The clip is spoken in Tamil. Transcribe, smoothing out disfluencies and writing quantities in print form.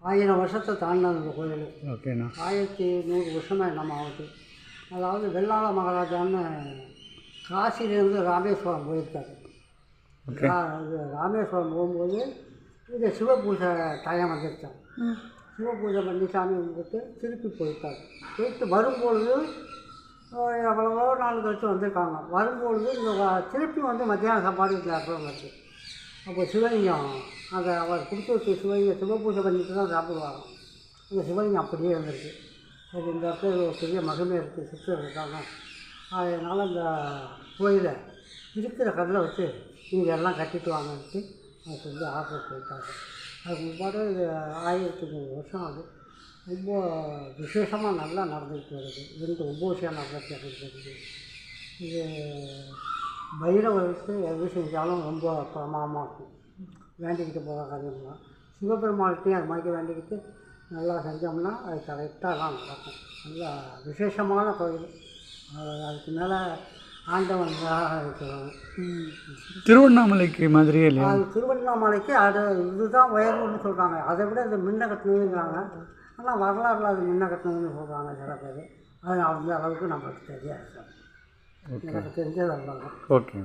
1000 வருஷத்தை தாண்டினது அந்த கோயில். ஓகேண்ணா. 1100 வருஷமாக என்னமா ஆகுது. அதாவது வெள்ளாள மகாராஜான்னு காசிலேருந்து ராமேஸ்வரம் போயிருக்காரு. இது ராமேஸ்வரம் போகும்போது இங்கே சிவ பூஜை டைம் வந்துருச்சான். சிவ பூஜை பண்ணி சாமி கும்பிட்டு திருப்பி போயிருக்காரு. போயிட்டு வரும்பொழுது எவ்வளவோ நாள் கழிச்சு வந்திருக்காங்க. வரும்பொழுது இந்த திருப்பி வந்து மத்தியானம் சாப்பாடு வீட்டில் இருக்கிறவங்களுக்கு அப்போ சிவலிங்கம் அதை அவர் கொடுத்து வச்சு சிவலிங்கம் சிவ பூஜை பண்ணிட்டு தான் சாப்பிடுவாங்க. அந்த சிவலிங்கம் அப்படியே இருந்திருக்கு. அது இந்த இடத்துல ஒரு பெரிய மகிமை இருக்குது, சித்தர் இருக்காங்க. அதனால் அந்த கோயிலை இருக்கிற கல்லை வச்சு நீங்கள் எல்லாம் கட்டிட்டு வாங்கன்ட்டு அதை சொல்லி ஆர்டர் போயிட்டாங்க. அதுக்கு முன்னாடி இது 1300 வருஷம் அது ரொம்ப விசேஷமாக நல்லா நடந்துக்கிட்டு வருது. 2 கும்பாபிஷேகம் நடந்துட்டு இருக்குது. இது பைரவருக்கு எது செஞ்சாலும் ரொம்ப பிரமாதமாக இருக்கும். வேண்டிக்கிட்டு போகிற காரியம்லாம் சிவபெருமாள்கிட்டையும் அது மாதிரி வேண்டிக்கிட்டு நல்லா செஞ்சோம்னா அது கரெக்டாக தான் நடக்கும். நல்லா விசேஷமான கோயில். அதுக்கு மேலே ஆண்டவன் இருக்கிறாங்க. திருவண்ணாமலைக்கு மாதிரியே இல்லையா? அது திருவண்ணாமலைக்கு அது இதுதான் உயர்வுன்னு சொல்கிறாங்க. அதை விட இது முன்ன கட்டினதுங்கிறாங்க. ஆனால் வரலாறுல அது முன்ன கட்டினதுன்னு சொல்கிறாங்க சில பேர். அது அந்த அளவுக்கு நம்மளுக்கு தெரியாது. எனக்கு தெரிஞ்சது அவ்வளோதான். ஓகே.